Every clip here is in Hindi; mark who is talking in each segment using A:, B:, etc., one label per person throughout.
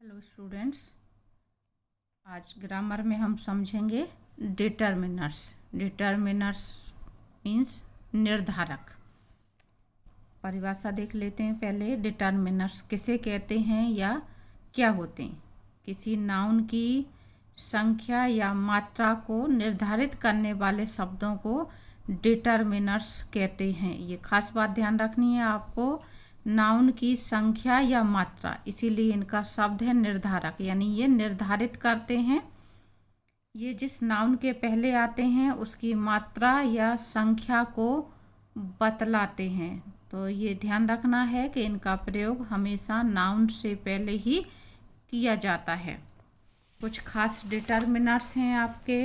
A: हेलो स्टूडेंट्स, आज ग्रामर में हम समझेंगे डिटर्मिनर्स। डिटर्मिनर्स मीन्स निर्धारक। परिभाषा देख लेते हैं पहले। डिटर्मिनर्स किसे कहते हैं या क्या होते हैं? किसी नाउन की संख्या या मात्रा को निर्धारित करने वाले शब्दों को डिटर्मिनर्स कहते हैं। ये खास बात ध्यान रखनी है आपको। नाउन की संख्या या मात्रा, इसीलिए इनका शब्द है निर्धारक, यानी ये निर्धारित करते हैं। ये जिस नाउन के पहले आते हैं उसकी मात्रा या संख्या को बतलाते हैं। तो ये ध्यान रखना है कि इनका प्रयोग हमेशा नाउन से पहले ही किया जाता है। कुछ खास डिटर्मिनर्स हैं आपके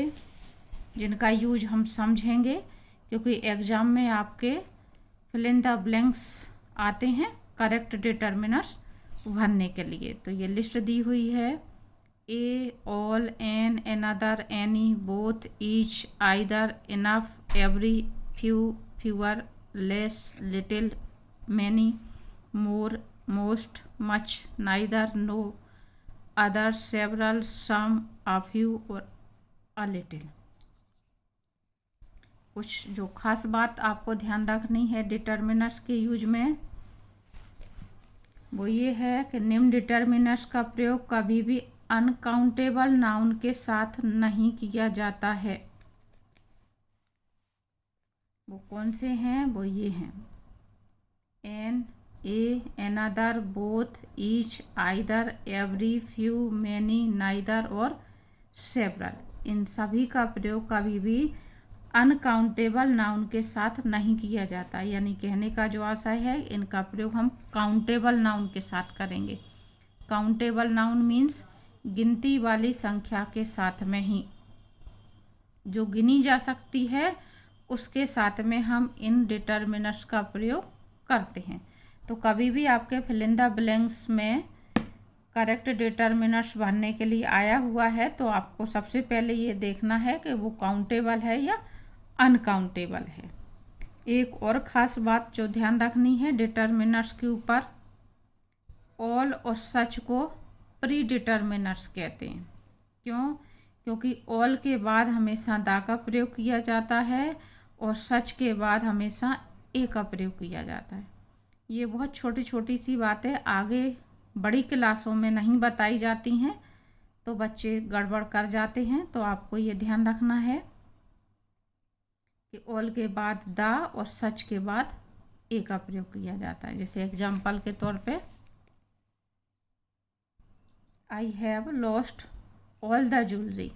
A: जिनका यूज हम समझेंगे, क्योंकि एग्ज़ाम में आपके फिल इन द ब्लैंक्स आते हैं करेक्ट डिटर्मिनर्स भरने के लिए। तो ये लिस्ट दी हुई है। A, all, an, another, any, both, each, either, enough, every, few, fewer, less, little, many, more, most, much, neither, no, other, several, some, a few और अ लिटिल। कुछ जो खास बात आपको ध्यान रखनी है डिटर्मिनर्स के यूज में, वो ये है कि निम्न डिटर्मिनर्स का प्रयोग कभी भी अनकाउंटेबल नाउन के साथ नहीं किया जाता है। वो कौन से हैं? वो ये हैं: an, a, another, both, each, either, every, few, many, neither और सेवरल। इन सभी का प्रयोग कभी भी अनकाउंटेबल नाउन के साथ नहीं किया जाता। यानी कहने का जो आशय है, इनका प्रयोग हम काउंटेबल नाउन के साथ करेंगे। काउंटेबल नाउन मीन्स गिनती वाली संख्या के साथ में ही, जो गिनी जा सकती है उसके साथ में हम इन डिटर्मिनर्स का प्रयोग करते हैं। तो कभी भी आपके फिल इन द ब्लैंक्स में करेक्ट डिटर्मिनर्स भरने के लिए आया हुआ है तो आपको सबसे पहले ये देखना है कि वो काउंटेबल है या अनकाउंटेबल है। एक और ख़ास बात जो ध्यान रखनी है डिटर्मिनर्स के ऊपर, ऑल और सच को प्री डिटर्मिनर्स कहते हैं। क्यों? क्योंकि ऑल के बाद हमेशा दा का प्रयोग किया जाता है और सच के बाद हमेशा ए का प्रयोग किया जाता है। ये बहुत छोटी छोटी सी बातें आगे बड़ी क्लासों में नहीं बताई जाती हैं, तो बच्चे गड़बड़ कर जाते हैं। तो आपको ये ध्यान रखना है कि ऑल के बाद दा और सच के बाद ए का प्रयोग किया जाता है। जैसे एग्जाम्पल के तौर पे, I have lost all the jewellery.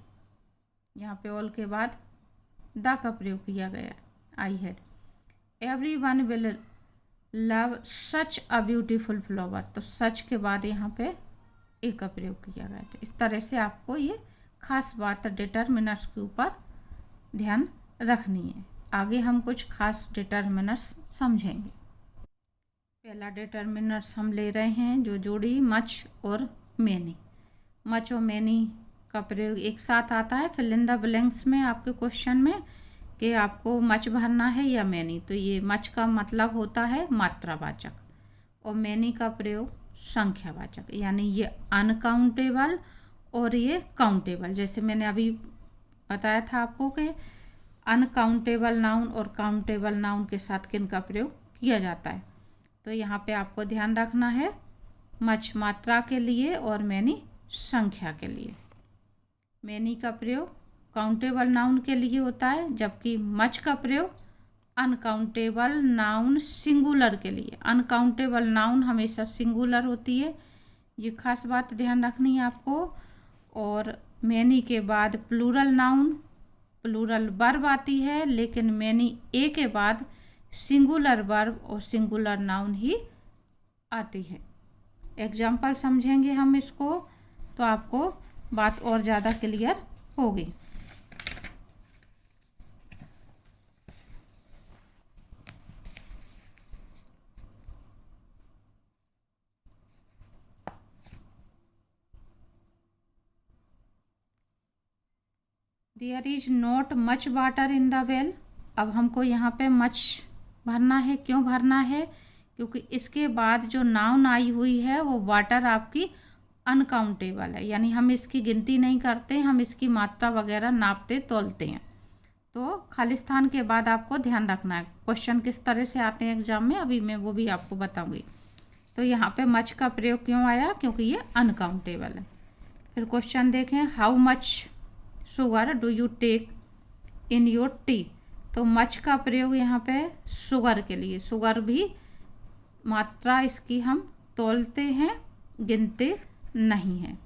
A: यहाँ पे ऑल के बाद दा का प्रयोग किया गया। I had, every one will love such a beautiful flower. तो सच के बाद यहाँ पे ए का प्रयोग किया गया। तो इस तरह से आपको ये खास बात डिटर्मिनर्स के ऊपर ध्यान रखनी है। आगे हम कुछ खास डिटर्मिनर्स समझेंगे। पहला डिटर्मिनर्स हम ले रहे हैं जो जोड़ी मच और मैनी। मच और मैनी का प्रयोग एक साथ आता है फिल इन द ब्लैंक्स में आपके क्वेश्चन में कि आपको मच भरना है या मैनी। तो ये मच का मतलब होता है मात्रावाचक और मैनी का प्रयोग संख्यावाचक, यानी ये अनकाउंटेबल और ये काउंटेबल। जैसे मैंने अभी बताया था आपको कि अनकाउंटेबल नाउन और काउंटेबल नाउन के साथ किन का प्रयोग किया जाता है। तो यहाँ पे आपको ध्यान रखना है, मच मात्रा के लिए और मैनी संख्या के लिए। मैनी का प्रयोग काउंटेबल नाउन के लिए होता है, जबकि मच का प्रयोग अनकाउंटेबल नाउन सिंगुलर के लिए। अनकाउंटेबल नाउन हमेशा सिंगुलर होती है, ये खास बात ध्यान रखनी है आपको। और मैनी के बाद प्लूरल नाउन, प्लूरल वर्ब आती है, लेकिन मैनी ए के बाद सिंगुलर वर्ब और सिंगुलर नाउन ही आती है। एग्जाम्पल समझेंगे हम इसको तो आपको बात और ज़्यादा क्लियर होगी। There is not much water in the well. अब हमको यहाँ पे मच भरना है। क्यों भरना है? क्योंकि इसके बाद जो नाउन आई हुई है वो वाटर आपकी अनकाउंटेबल है, यानी हम इसकी गिनती नहीं करते, हम इसकी मात्रा वगैरह नापते तोलते हैं। तो खालिस्तान के बाद आपको ध्यान रखना है क्वेश्चन किस तरह से आते हैं एग्जाम में, अभी मैं वो भी आपको बताऊंगी। तो यहाँ पे मच का प्रयोग क्यों आया, क्योंकि ये अनकाउंटेबल है। फिर क्वेश्चन देखें, how much sugar do you take in your tea. तो मच का प्रयोग यहाँ पे शुगर के लिए, शुगर भी मात्रा इसकी हम तोलते हैं, गिनते नहीं हैं।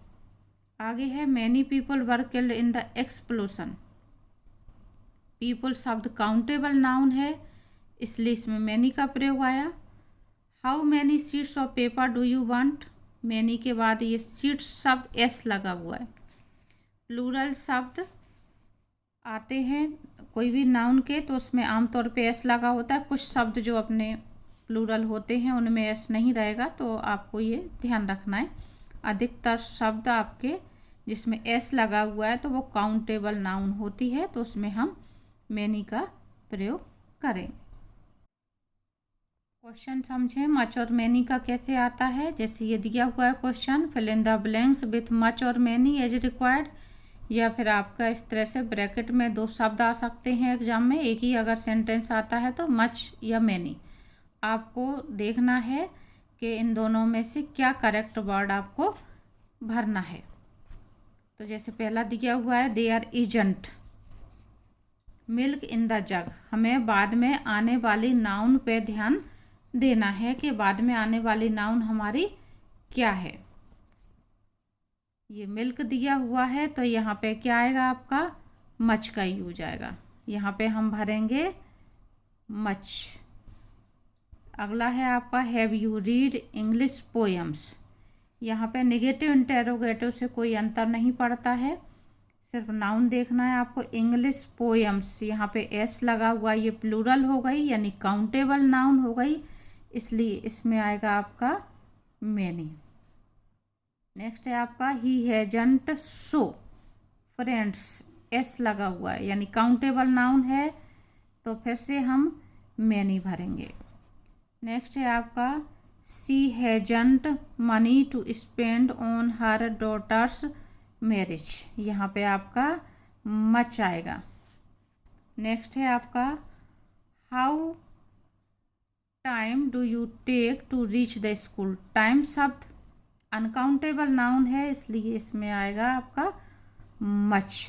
A: आगे है, many people were killed in the explosion. People शब्द काउंटेबल नाउन है, इसलिए इसमें मैनी का प्रयोग आया। How many sheets of paper do you want. Many के बाद ये शीट्स शब्द एस लगा हुआ है। प्लूरल शब्द आते हैं कोई भी नाउन के तो उसमें आमतौर पे एस लगा होता है, कुछ शब्द जो अपने प्लूरल होते हैं उनमें एस नहीं रहेगा, तो आपको ये ध्यान रखना है। अधिकतर शब्द आपके जिसमें एस लगा हुआ है तो वो काउंटेबल नाउन होती है, तो उसमें हम मैनी का प्रयोग करें। क्वेश्चन समझें, मच और मैनी का कैसे आता है। जैसे ये दिया हुआ है question, fill in the blanks with much और मैनी एज रिक्वायर्ड, या फिर आपका इस तरह से ब्रैकेट में दो शब्द आ सकते हैं एग्जाम में, एक ही अगर सेंटेंस आता है तो मच या मैनी। आपको देखना है कि इन दोनों में से क्या करेक्ट वर्ड आपको भरना है। तो जैसे पहला दिया हुआ है, they are isn't milk in the jug. हमें बाद में आने वाली नाउन पे ध्यान देना है कि बाद में आने वाली नाउन हमारी क्या है। ये मिल्क दिया हुआ है तो यहाँ पे क्या आएगा, आपका मच का यूज आएगा, यहाँ पे हम भरेंगे मच। अगला है आपका, have you read English poems. यहाँ पे नेगेटिव इंटेरोगेटिव से कोई अंतर नहीं पड़ता है, सिर्फ नाउन देखना है आपको। इंग्लिश पोएम्स, यहाँ पे एस लगा हुआ, ये प्लूरल हो गई यानी काउंटेबल नाउन हो गई, इसलिए इसमें आएगा आपका मैनी। नेक्स्ट है आपका, he hasn't so friends, S लगा हुआ है यानी काउंटेबल नाउन है, तो फिर से हम मैनी भरेंगे। नेक्स्ट है आपका, she hasn't money to spend on her daughter's marriage. यहाँ पे आपका मच आएगा। नेक्स्ट है आपका, how time do you take to reach the school. Time शब्द अनकाउंटेबल नाउन है, इसलिए इसमें आएगा आपका much.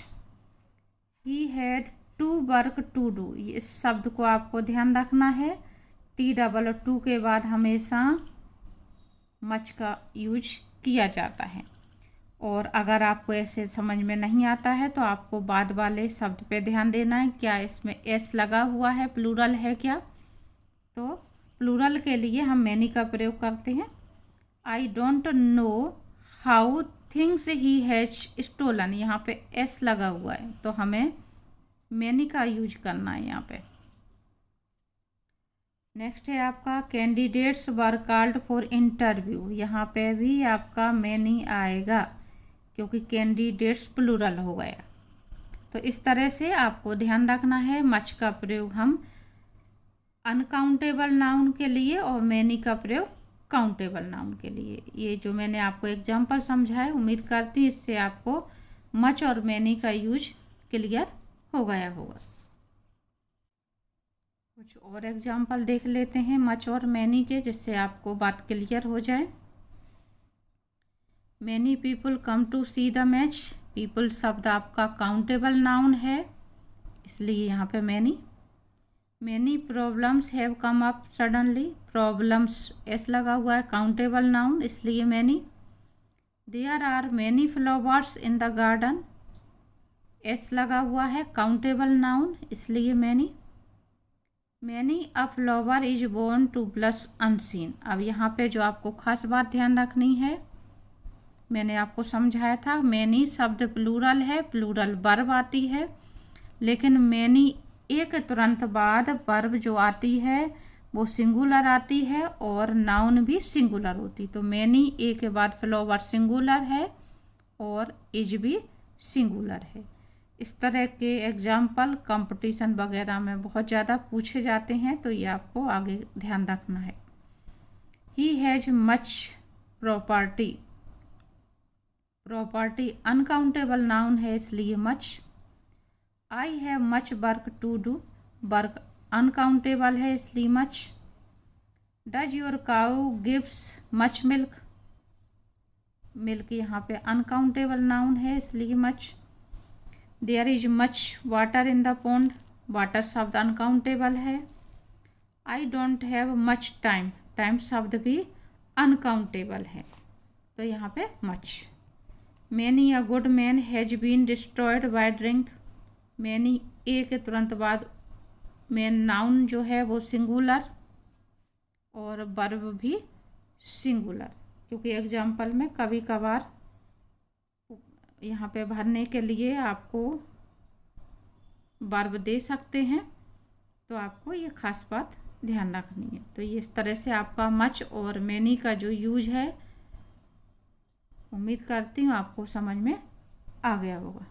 A: He had to work to do, इस शब्द को आपको ध्यान रखना है, टी डबल और टू के बाद हमेशा मच का यूज किया जाता है। और अगर आपको ऐसे समझ में नहीं आता है तो आपको बाद वाले शब्द पे ध्यान देना है, क्या इसमें एस लगा हुआ है, प्लूरल है क्या। तो प्लूरल के लिए हम मैनी का प्रयोग करते हैं। I don't know how things he has stolen, यहाँ पे एस लगा हुआ है तो हमें मैनी का यूज करना है यहाँ पे। नेक्स्ट है आपका, candidates were called for interview. यहाँ पे भी आपका मैनी आएगा क्योंकि कैंडिडेट्स प्लूरल हो गया। तो इस तरह से आपको ध्यान रखना है, मच का प्रयोग हम अनकाउंटेबल नाउन के लिए और मैनी का प्रयोग काउंटेबल नाउन के लिए। ये जो मैंने आपको एग्जाम्पल समझाया, उम्मीद करती हूँ इससे आपको मच और मैनी का यूज क्लियर हो गया होगा। कुछ और एग्जाम्पल देख लेते हैं मच और मैनी के, जिससे आपको बात क्लियर हो जाए। Many people come to see the match. People शब्द आपका काउंटेबल नाउन है, इसलिए यहाँ पे many. Many problems have come up suddenly, problems S लगा हुआ है, काउंटेबल नाउन, इसलिए many. There are many flowers in the garden, S लगा हुआ है, काउंटेबल नाउन, इसलिए many. Many a flower is born to blush unseen. अब यहाँ पे जो आपको खास बात ध्यान रखनी है, मैंने आपको समझाया था मैनी शब्द प्लूरल है, प्लूरल वर्ब आती है, लेकिन मैनी एक तुरंत बाद वर्ब जो आती है वो सिंगुलर आती है और नाउन भी सिंगुलर होती। तो मैनी ए के बाद फ्लावर सिंगुलर है और इज भी सिंगुलर है। इस तरह के एग्जाम्पल कंपटीशन वगैरह में बहुत ज़्यादा पूछे जाते हैं, तो ये आपको आगे ध्यान रखना है। He has much property, property uncountable noun है इसलिए much. I have much work to do, work uncountable है इसलिए much. Does your cow gives much milk, milk यहाँ पे अनकाउंटेबल नाउन है इसलिए much. There is much water in the pond, water शब्द अनकाउंटेबल है। I don't have much time, time शब्द भी अनकाउंटेबल है, तो यहाँ पे much. Many a good man has been destroyed by drink, many a के तुरंत बाद मैन नाउन जो है वो सिंगुलर और वर्ब भी सिंगुलर, क्योंकि एग्जाम्पल में कभी कभार यहाँ पे भरने के लिए आपको वर्ब दे सकते हैं, तो आपको ये खास बात ध्यान रखनी है। तो ये इस तरह से आपका मच और मैनी का जो यूज है, उम्मीद करती हूँ आपको समझ में आ गया होगा।